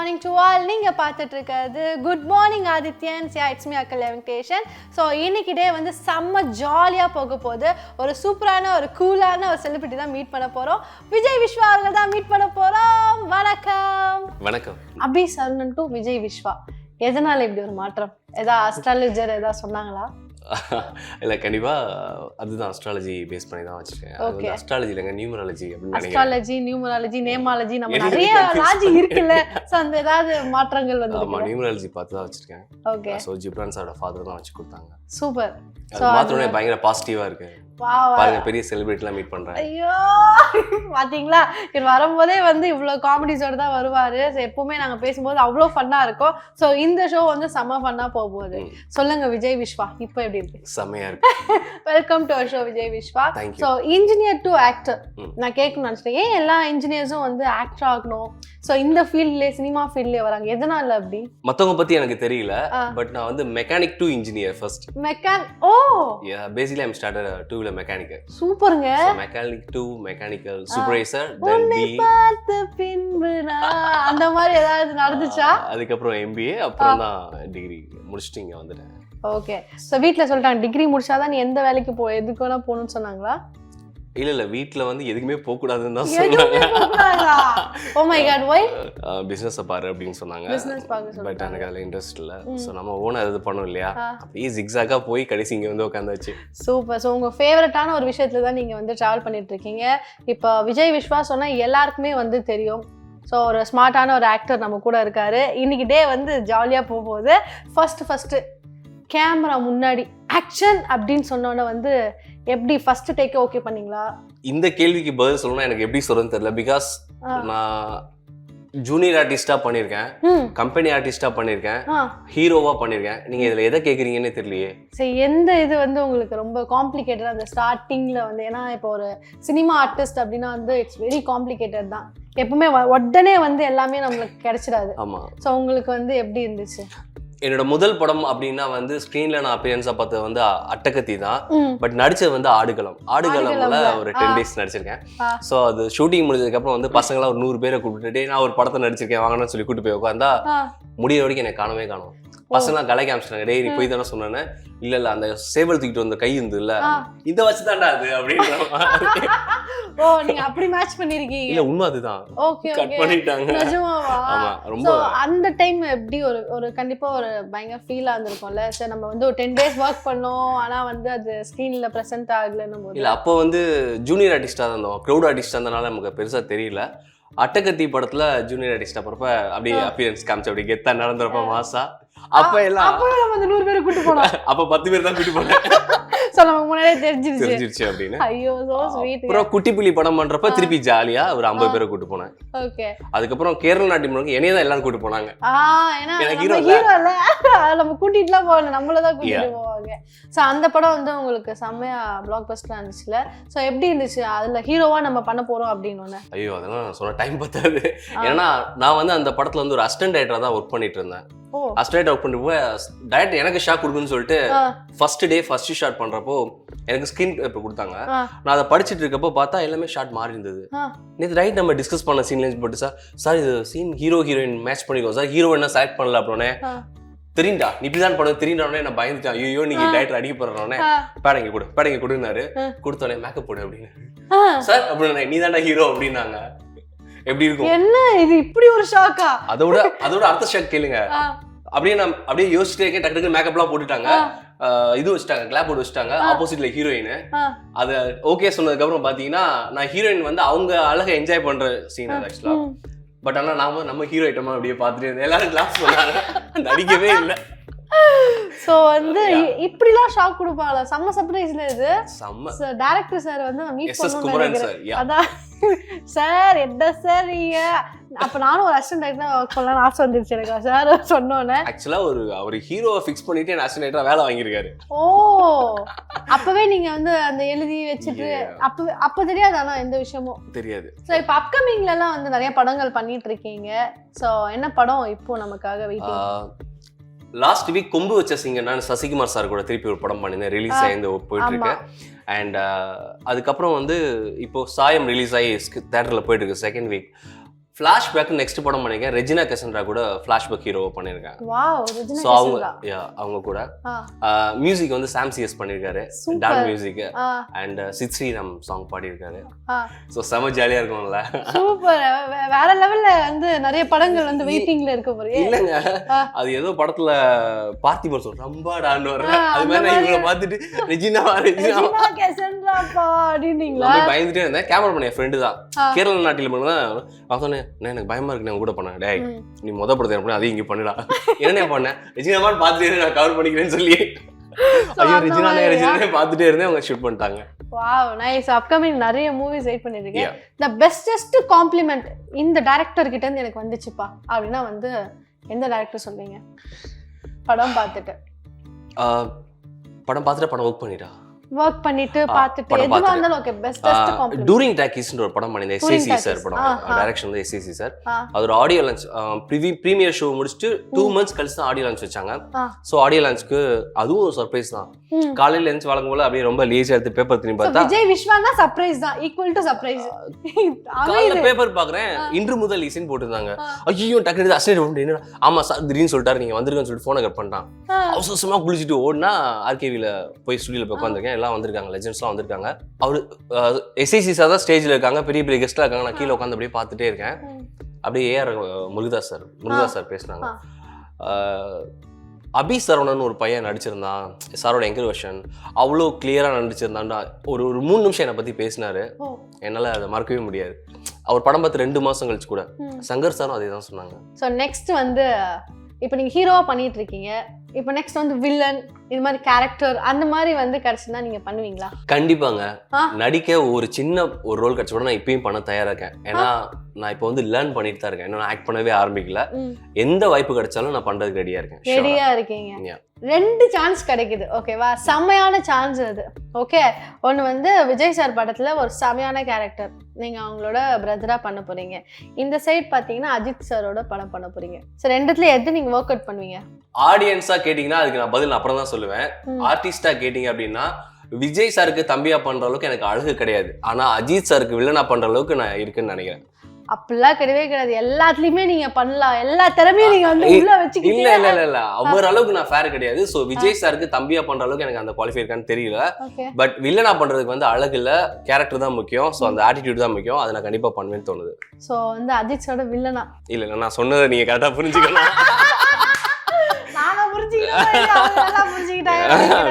morning to all. நீங்க பார்த்துட்டு இருக்கிறது good morning Adithyans. It's me Akkal Venkatesan. So இன்னைக்கு டே வந்து செம்ம ஜாலியாக போக போகுது. ஒரு சூப்பரான ஒரு கூலான ஒரு செலிபிரிட்டி தான் மீட் பண்ண போகிறோம். விஜய் விஸ்வா அவர்கள் தான் மீட் பண்ண போகிறோம். வணக்கம். வணக்கம். அபி சரவணன் டு விஜய் விஸ்வா. எதனால இப்படி ஒரு மாற்றம்? ஏதாவது அஸ்ட்ராலஜர் ஏதாவது சொன்னாங்களா? இல்லை, கண்டிப்பாக அதுதான் அஸ்ட்ராலஜி பேஸ் பண்ணி தான் வச்சுருக்கேன். அது அஸ்ட்ராலஜி இல்லைங்க, நியூமராலஜி அப்படின்னு. அஸ்ட்ராலஜி, நியூமராலஜி, நேமாலஜி, நம்ம நிறைய லாஜி இருக்குல்ல. ஸோ அந்த ஏதாவது மாற்றங்கள் வந்து ஆமாம், நியூமராலஜி பார்த்து தான் வச்சுருக்கேன். ஓகே. ஸோ ஜிப்ரான் சாரோட ஃபாதர் தான் வச்சு கொடுத்தாங்க. சூப்பர். அது மாற்றமே பயங்கர பாசிட்டிவாக இருக்கு. பாருங்க, பெரிய செலிபிரிட்டிலாம் மீட் பண்றேன். ஐயோ பாத்தீங்களா, இவர் வரும்போதே வந்து இவ்வளவு காமெடிஸோட தான் வருவாரு. எப்பவுமே நாங்க பேசும்போது அவ்வளோ ஃபன்னா இருக்கும். ஸோ இந்த ஷோ வந்து செம்ம ஃபன்னா போக போகுது. சொல்லுங்க விஜய் விஸ்வா, இப்போ எப்படி இருக்கு? செம்மையா இருக்கு. Welcome to our show Vijay Vishwa. So engineer to actor நான் கேட்கணும்னு நினைச்சிட்டேன். ஏன் எல்லா இன்ஜினியர்ஸும் வந்து ஆக்டர் ஆகணும்? ஸோ இந்த ஃபீல்ட்லேயே, சினிமா ஃபீல்ட்லேயே வராங்க, எதனால அப்படி? மற்றவங்க பத்தி எனக்கு தெரியல, பட் நான் வந்து mechanic to engineer first. Oh basically I am started two wheeler mechanical. சூப்பருங்க. Mechanic to mechanical supervisor, then பி பார்த்த பின்பு அந்த மாதிரி ஏதாவது நடந்துச்சா? அதுக்கப்புறம் எம்பிஏ, அப்புறம் தான் டிகிரி முடிச்சுட்டு இங்க வந்துட்டேன். ஓகே. ஸோ வீட்டில் சொல்லிட்டாங்க டிகிரி முடிச்சாதான் நீ எந்த வேலைக்கு எதுக்கு வேணா போகணும்னு சொன்னாங்களா? இல்ல வீட்ல வந்து எதுக்குமே போக கூடாதுன்னு தான் சொன்னாங்க. Oh my God, why? Business பாரு அப்படினு சொன்னாங்க. பிசினஸ் பாக்க சொன்னாங்க. பட் எனக்கு அதுல இன்ட்ரெஸ்ட் இல்ல. சோ நம்ம ஓனா அது பண்ணோம் இல்லையா, அப்படியே ஜிக்ஸாக்கா போய் கடைசி இங்க வந்து உட்கார்ந்தாச்சு. சூப்பர். ஸோ உங்க ஃபேவரட்டான ஒரு விஷயத்துல தான் நீங்க வந்து டிராவல் பண்ணிட்டு இருக்கீங்க. இப்போ விஜய் விஸ்வா சொன்னா எல்லாருக்குமே வந்து தெரியும். ஸோ ஒரு ஸ்மார்ட்டான ஒரு ஆக்டர் நம்ம கூட இருக்காரு. இன்னைக்கு டே வந்து ஜாலியா போகும்போது ஃபர்ஸ்ட் கேமரா முன்னாடி ஆக்ஷன் அப்படின்னு சொன்னோன்னே வந்து எப்படி ஃபர்ஸ்ட் டேக் ஓகே பண்ணீங்களா? இந்த கேள்விக்கு பதில் சொல்லணும்னா எனக்கு எப்படி சொல்றதுன்னு தெரியல. பிகாஸ் நான் ஜூனியர் ஆர்டிஸ்டா பண்ணிருக்கேன், கம்பெனி ஆர்டிஸ்டா பண்ணிருக்கேன், ஹீரோவா பண்ணிருக்கேன். நீங்க இதுல எதை கேக்குறீங்கன்னு தெரியலையே. சரி, எந்த இது வந்து உங்களுக்கு ரொம்ப காம்ப்ளிகேட்டடா அந்த ஸ்டார்டிங்ல வந்து? ஏன்னா இப்போ ஒரு சினிமா ஆர்டிஸ்ட் அப்படின்னா வந்து இட்ஸ் வெரி காம்ப்ளிகேட்டட் தான். எப்பவுமே உடனே வந்து எல்லாமே நம்மளுக்கு கிடைச்சிடாது. ஆமா. ஸோ உங்களுக்கு வந்து எப்படி இருந்துச்சு? என்னோட முதல் படம் அப்படின்னா வந்து ஸ்க்ரீன்ல நான் அப்பியரன்ஸா பார்த்தது வந்து அட்டகத்தி தான். பட் நடிச்சது வந்து ஆடுகளம்ல ஒரு 10 days நடிச்சிருக்கேன். ஸோ அது ஷூட்டிங் முடிஞ்சதுக்கு அப்புறம் வந்து பசங்களாம் ஒரு 100 பேரை கூப்பிட்டுட்டு நான் ஒரு படத்தை நடிச்சிருக்கேன் வாங்கன்னு சொல்லி கூட்டு போய் உட்காந்தா முடிய வரைக்கும் எனக்கு காணவே காணும். பசங்களாம் கலைக்க ஆரம்பிச்சிட்டாங்க. டேய் நீ போய் தானே சொன்னேன்னு. இல்ல அந்த சேவல் தூக்கிட்டு வந்த கை இருந்து இல்ல இத வச்சுதான்டா அது அப்படின்னு. ஓ நீங்க அப்படி மேட்ச் பண்ணிருக்கீங்க? இல்ல உண்மை அதுதான். ஓகே கட் பண்ணிட்டாங்க. நிஜமாவா? ஆமா. ரொம்ப அந்த டைம் எப்படி ஒரு கண்டிப்பா ஒரு பயங்கர ஃபீலா இருந்திருக்கும்ல. சரி நம்ம வந்து ஒரு 10 days வொர்க் பண்ணோம், ஆனா வந்து அது ஸ்கிரீன்ல பிரசன்ட் ஆகலன்னும் போது. இல்ல அப்போ வந்து ஜூனியர் ஆர்டிஸ்டா இருந்தோம், க்ரௌட் ஆர்டிஸ்டா இருந்தனால நமக்கு பெருசா தெரியல. அட்டகத்தி படத்துல ஜூனியர் ஆர்டிஸ்டா போறப்ப அப்படியே அப்பியரன்ஸ் காமிச்சு அப்படி கெத்தா நடந்துறப்ப மாசா. அப்ப எல்லாம் நம்ம அந்த 100 பேரை கூட்டி போனோம். அப்ப 10 பேர் தான் கூட்டி போனேன். சோ நமக்கு முன்னாடியே தெரிஞ்சிருச்சு அப்படின்னு. ஐயோ சோ ஸ்வீட். அப்புறம் குட்டி புலி படம் பண்றப்ப திருப்பி ஜாலியா ஒரு 50 பேரை கூட்டி போனேன். ஓகே. அதுக்கப்புறம் கேரள நாட்டியம் என்னைய தான் எல்லாரும் கூட்டி போனாங்க. ஏன்னா ஹீரோ இல்ல, நம்ம கூட்டிட்டுலாம் போகல, நம்மள தான் கூட்டிட்டு போவாங்க. சோ அந்த படம் வந்து உங்களுக்கு செம்மையா பிளாக் பஸ்டரா இருந்துச்சுல. சோ எப்படி இருந்துச்சு அதுல ஹீரோவா நம்ம பண்ண போறோம் அப்படின்னு? ஐயோ அதெல்லாம் சொன்ன டைம் பத்தாது. ஏன்னா நான் வந்து அந்த படத்துல வந்து ஒரு அசிஸ்டன்ட் டைரக்டரா தான் ஒர்க் பண்ணிட்டு இருந்தேன். அசிஸ்டன்ட் ஒர்க் பண்ணிட்டு டைரக்டர் எனக்கு ஷாட் கொடுக்குன்னு சொல்லிட்டு ஃபர்ஸ்ட் ஷாட் பண்றப்போ எனக்கு ஸ்கிரீன் பேப்பர் கொடுத்தாங்க. நான் அதை படிச்சுட்டு இருக்கப்போ பார்த்தா எல்லாமே ஷாட் மாறி இருந்தது. நேற்று ரைட் நம்ம டிஸ்கஸ் பண்ண சீன்ல போட்டு சார் இது சீன் ஹீரோ ஹீரோயின் மேட்ச் பண்ணிக்கோ சார், ஹீரோ என்ன செலக்ட் பண்ணல அப்படின்னே. தெரியுண்டா நீ இப்படிதான் பண்ண தெரியுறானே. நான் பயந்துட்டேன், ஐயோ நீங்க டைரக்டர் அடிக்க போறோன்னே. பேடங்க கொடுனாரு. கொடுத்தோடனே மேக்கப் போடு அப்படின்னு. சார் அப்படின்னு நீ தான்டா ஹீரோ அப்படின்னாங்க. எப்படி இருக்கும்? என்ன இது இப்படி ஒரு ஷாக்கா? அதோட அடுத்த ஷாக் கேளுங்க. அப்படியே யோசிச்சுட்டே இருக்கேன். டக்கு மேக்கப்லாம் போட்டுட்டாங்க, இது வச்சுட்டாங்க, கிளாப் போட்டு வச்சுட்டாங்க. ஆப்போசிட்ல ஹீரோயின். அது ஓகே சொன்னதுக்கு அப்புறம் பாத்தீங்கன்னா நான் ஹீரோயின் வந்து அவங்க அழகா என்ஜாய் பண்ற சீன் அது ஆக்சுவலா. பட் ஆனா நம்ம ஹீரோ ஐட்டமா அப்படியே பார்த்துட்டு இருந்தேன். எல்லாரும் கிளாப் சொன்னாங்க, நடிக்கவே இல்லை. சோ வந்து இப்படிலாம் ஷாக் கொடுப்பாங்க. செம்ம சர்ப்ரைஸ்ல இது. டைரக்டர் சார் வந்து மீட் பண்ணனும். அதான் சார் என்ன சார் நீங்க? அப்ப நானும் ஒரு அசிஸ்டன்ட் டைரக்டரா வொர்க் பண்ணலாம்னு ஆசை வந்துருச்சு எனக்கு சார் சொன்னோன்னே. ஆக்சுவலா அவர் ஹீரோவை ஃபிக்ஸ் பண்ணிட்டு என்ன அசிஸ்டன்ட் டைரக்டரா வேலை வாங்கியிருக்காரு. ஓ அப்பவே நீங்க வந்து அந்த எழுதி வச்சுட்டு அப்ப தெரியாது? ஆனா எந்த விஷயமும் தெரியாது. சோ இப்ப அப்கமிங்ல எல்லாம் வந்து நிறைய படங்கள் பண்ணிட்டு இருக்கீங்க. சோ என்ன படம் இப்போ நமக்காக வெயிட்டிங்? லாஸ்ட் வீக் கொம்பு வச்ச சிங்கர் நான் சசிகுமார் சார் கூட திருப்பி ஒரு படம் பண்ணியிருந்தேன், ரிலீஸ் ஆகி போயிட்டு இருக்கேன். அண்ட் அதுக்கப்புறம் வந்து இப்போ சாயம் ரிலீஸ் ஆகி தேட்டரில் போயிட்டு இருக்கு செகண்ட் வீக். ஃபிளாஷ்பேக் நெக்ஸ்ட் படம் பண்ணிருக்கேன். ரெஜினா கசன்ட்ரா கூட ஃபிளாஷ்பேக் ஹீரோவா பண்ணிருக்காங்க. வாவ், ரெஜினா சோ கசன்ட்ரா. அவங்க கூட மியூசிக் வந்து சாம் சிஎஸ் பண்ணிருக்காரு. Don music and Sid Sriram song பாடி இருக்காரு. சோ செம ஜாலியா இருக்கும்ல. சூப்பர். வேற லெவல்ல வந்து நிறைய படங்கள் வந்து வெயிட்டிங்ல இருக்க போறீங்க. இல்லங்க, அது ஏதோ படத்துல பார்த்திபன் சொல்ற ரம்பாடான்னு வர்ற அது மாதிரி நான் இவங்கள பார்த்துட்டு ரெஜினா கசன்ட்ராப்பா அப்படினீங்களா? நான் பயந்துட்டே இருந்தேன். கேமரா பண்ண என் ஃப்ரெண்டு தான், கேரள நாட்டில பண்ணா. நான் சொன்னேன், எனக்கு பயமா இருக்கு, நான் கூட பண்ணேன். டேய் நீ படத்தை பண்ண அதையும் இங்க பண்ணிடா. என்ன பண்ணேன், ரெஜினாமான்னு பார்த்துட்டு நான் கவர் பண்ணிக்கிறேன்னு சொல்லி ஐயோ ரெஜினா பார்த்துட்டே இருந்தேன். அவங்க ஷூட் பண்ணிட்டாங்க. Wow, nice. அப்கமிங் நிறைய மூவிஸ் வெயிட் பண்ணிருக்கேன். தி பெஸ்டஸ்ட் காம்ப்ளிமெண்ட் இந்த டைரக்டர் கிட்ட இருந்து எனக்கு வந்துச்சுப்பா அப்படின்னா வந்து எந்த டைரக்டர் சொல்வீங்க? படம் பார்த்துட்டு படம் ஒர்க் பண்ணிட்டு பார்த்துட்டு எதுவா இருந்தாலும் ஓகே. பெஸ்டஸ்ட் காம்ப்ளிமெண்ட் டூரிங் டாக்கீஸ்ன்ற ஒரு படம் பண்ணிருந்தேன். எஸ்ஏசி சார் படம், டைரக்ஷன் வந்து எஸ்ஏசி சார். அது ஒரு ஆடியோ லான்ச், பிரீமியர் ஷோ முடிச்சிட்டு 2 months கழிச்சு தான் ஆடியோ லான்ச் வச்சாங்க. சோ ஆடியோ லான்ச்க்கு அதுவும் ஒரு சர்ப்ரைஸ் தான். காலையில எழுந்து வழங்கும் போல அப்படியே ரொம்ப லேசியா எடுத்து பேப்பர் திரும்பி பார்த்தா விஜய் விஸ்வானா சர்ப்ரைஸ் தான், ஈக்குவல் டு சர்ப்ரைஸ். காலையில பேப்பர் பாக்குறேன், இன்று முதல் இசைன்னு போட்டுருந்தாங்க. ஐயோ டக்குனு அசிஸ்டன்ட் ஆமா சார் திடீர்னு சொல்லிட்டாரு நீங்க வந்திருக்கேன்னு சொல்லிட்டு போனை கட் பண்ணிட்டான். அவசரமா குளிச்சுட்டு ஓடினா ஆர்கேவில போய் ஸ்டுடியோல போய் உட்காந்துருக்கேன். எல்லாம் வந்திருக்காங்க, லெஜெண்ட்ஸ்லாம் வந்திருக்காங்க. அவரு எஸ்ஐசி சார் தான் ஸ்டேஜ்ல இருக்காங்க, பெரிய பெரிய கெஸ்ட்லாம் இருக்காங்க. நான் கீழே உட்காந்து அப்படியே பார்த்துட்டே இருக்கேன். அப்படியே ஏஆர் முருகதாஸ் சார் பேசினாங்க. அபி சரவணன் ஒரு பையன் நடிச்சிருந்தான், சாரோட எங்கர் வெர்ஷன். அவ்வளோ கிளியரா நடிச்சிருந்தான்டா. ஒரு 3 நிமிஷம் என்னை பத்தி பேசினாரு. என்னால அதை மறக்கவே முடியாது. அவர் படம் பார்த்து 2 மாசம் கழிச்சு கூட சங்கர் சாரும் அதே தான் சொன்னாங்க. ஸோ நெக்ஸ்ட் வந்து இப்போ நீங்க ஹீரோவா பண்ணிட்டு இருக்கீங்க, இப்போ நெக்ஸ்ட் வந்து வில்லன் இது மாதிரி கேரக்டர் அந்த மாதிரி வந்து கிடைச்சுன்னா நீங்க பண்ணுவீங்களா? கண்டிப்பாங்க. நடிக்க ஒரு சின்ன ஒரு ரோல் கிடைச்ச கூட நான் இப்பயும் பண்ண தயாரா இருக்கேன். ஏன்னா நான் இப்போ வந்து லேர்ன் பண்ணிட்டு தான் இருக்கேன். இன்னும் ஆக்ட் பண்ணவே ஆரம்பிக்கல. எந்த வாய்ப்பு கிடைச்சாலும் நான் பண்றதுக்கு ரெடியா இருக்கேன். ரெடியா இருக்கீங்க. 2 சான்ஸ் கிடைக்குது, ஓகேவா? செம்மையான சான்ஸ் அது. ஓகே, ஒன்று வந்து விஜய் சார் படத்துல ஒரு செம்மையான கேரக்டர், நீங்க அவங்களோட பிரதரா பண்ண போறீங்க. இந்த சைட் பாத்தீங்கன்னா அஜித் சாரோட படம் பண்ண போறீங்க. ஸோ 2த்துல எது நீங்க ஒர்க் அவுட் பண்ணுவீங்க? ஆடியன்ஸா கேட்டீங்கன்னா அதுக்கு நான் பதில் அப்புறம் தான் சொல்லுவேன். ஆர்டிஸ்டா கேட்டீங்க அப்படின்னா விஜய் சாருக்கு தம்பியா பண்ற அளவுக்கு எனக்கு அழகு கிடையாது. ஆனா அஜித் சாருக்கு வில்லனா பண்ற அளவுக்கு நான் இருக்குன்னு நினைக்கிறேன். அப்படிலாம் கிடையவே கிடையாது. எல்லாத்துலயுமே நீங்க பண்ணலாம், எல்லா திறமையும் நீங்க வந்து உள்ள வச்சுக்கிட்டீங்க. இல்ல அவர் அளவுக்கு நான் ஃபேர் கிடையாது. சோ விஜய் சாருக்கு தம்பியா பண்ற அளவுக்கு எனக்கு அந்த குவாலிஃபை இருக்கான்னு தெரியல. பட் வில்லனா பண்றதுக்கு வந்து அழகு இல்ல, கேரக்டர் தான் முக்கியம். சோ அந்த ஆட்டிடியூட் தான் முக்கியம். அதை நான் கண்டிப்பா பண்ணுவேன்னு தோணுது. சோ வந்து அஜித் சாரோட வில்லனா இல்ல நான் சொன்னதை நீங்க கரெக்டா புரிஞ்சுக்கலாம்.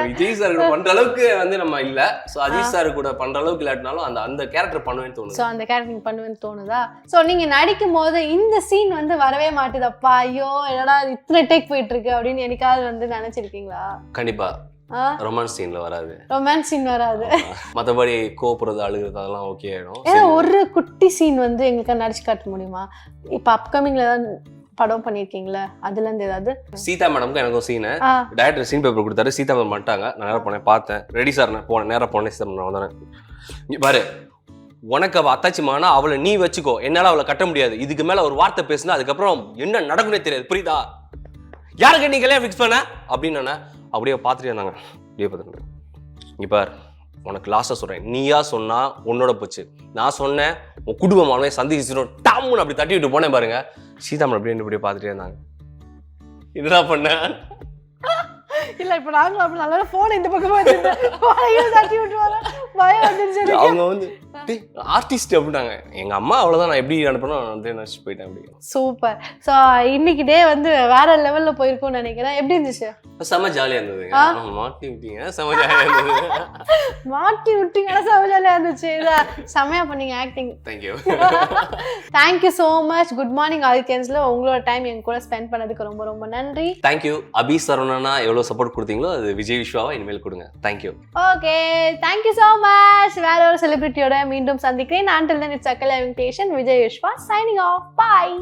விஜய் சார் பண்ற அளவுக்கு வந்து நம்ம இல்ல. சோ அஜித் சார் கூட பண்ற அளவுக்கு இல்லாட்டினாலும் அந்த கேரக்டர் பண்ணுவேன்னு தோணுது. சோ அந்த கேரக்டர் பண்ணுவேன்னு தோணுதா? சோ நீங்க நடிக்கும் போது இந்த சீன் வந்து வரவே மாட்டுதப்பா, ஐயோ என்னடா இத்தனை டேக் போயிட்டு இருக்கு அப்படின்னு என்னைக்காவது வந்து நினைச்சிருக்கீங்களா? கண்டிப்பா. ரொமான்ஸ் சீன்ல வராது. ரொமான்ஸ் சீன் வராது. மத்தபடி கோபுறது அழுகுறது அதெல்லாம் ஓகே ஆயிடும். ஒரு குட்டி சீன் வந்து எங்களுக்கு நடிச்சு காட்ட முடியுமா? இப்ப அப்கமிங்ல தான் படம் பண்ணிருக்கீங்களா, அதுல இருந்து ஏதாவது? சீதா மேடம்க்கு எனக்கு ஒரு சீன் டைரக்டர் சீன் பேப்பர் கொடுத்தாரு. சீதா மேடம் பண்ணிட்டாங்க. நான் நேரம் போனேன், பார்த்தேன். ரெடி சார் போனேன், நேரம் போனேன். சீதா மேடம் வந்தேன். பாரு, உனக்கு அவள் அத்தாச்சிமானா அவளை நீ வச்சுக்கோ, என்னால அவளை கட்ட முடியாது. இதுக்கு மேல ஒரு வார்த்தை பேசுனா அதுக்கப்புறம் என்ன நடக்குன்னே தெரியாது, புரியுதா? யாருக்கு நீ கல்யாணம் ஃபிக்ஸ் பண்ண அப்படின்னு அப்படியே பார்த்துட்டே இருந்தாங்க. அப்படியே பார்த்துட்டு இங்க பார், உனக்கு லாஸ்ட்டாக சொல்கிறேன், நீயா சொன்னா உன்னோட போச்சு. நான் சொன்னேன் உன் குடும்பமானே சந்திச்சிடும் டாம்னு அப்படி தட்டி விட்டு போனேன் பாருங்க. சீதாமன் அப்படியே இப்படியே பார்த்துட்டே இருந்தாங்க. என்னடா பண்ண? இல்ல இப்ப நாங்களும் அப்படி நல்ல போன் இந்த பக்கமா தட்டி விட்டுவாங்க, பயம் வந்துருச்சு. அவங்க வந்து ஆர்டிஸ்ட் அப்படின்னாங்க. எங்க அம்மா அவ்வளவுதான், நான் எப்படி அனுப்பணும் வந்து நினைச்சு போயிட்டேன். அப்படி சூப்பர். ஸோ இன்னைக்கு டே வந்து வேற லெவல்ல போயிருக்கும்னு நினைக்கிறேன். எப்படி இருந்துச்சு? செம ஜாலியா இருந்தது. மாட்டி விட்டீங்க, செம ஜாலியா இருந்தது. மாட்டி விட்டீங்கன்னா செம ஜாலியா இருந்துச்சு. செமையா பண்ணீங்க acting. Thank you. Thank you so much. Good morning ஆதித்யன்ஸ்ல உங்களோட டைம் எங்க கூட ஸ்பெண்ட் பண்ணதுக்கு ரொம்ப ரொம்ப நன்றி. தேங்க்யூ. அபி சரவணனா எவ்வளவு சப்போர்ட் கொடுத்தீங்களோ அது விஜய் விஸ்வாவா இனிமேல் கொடுங்க. Thank you. Okay, thank you so much. வேற ஒரு செலிபிரிட்டியோட மீண்டும் சந்திக்கிறேன். Until then, it's Akala Invitation. Vijay Vishwa signing off. Bye.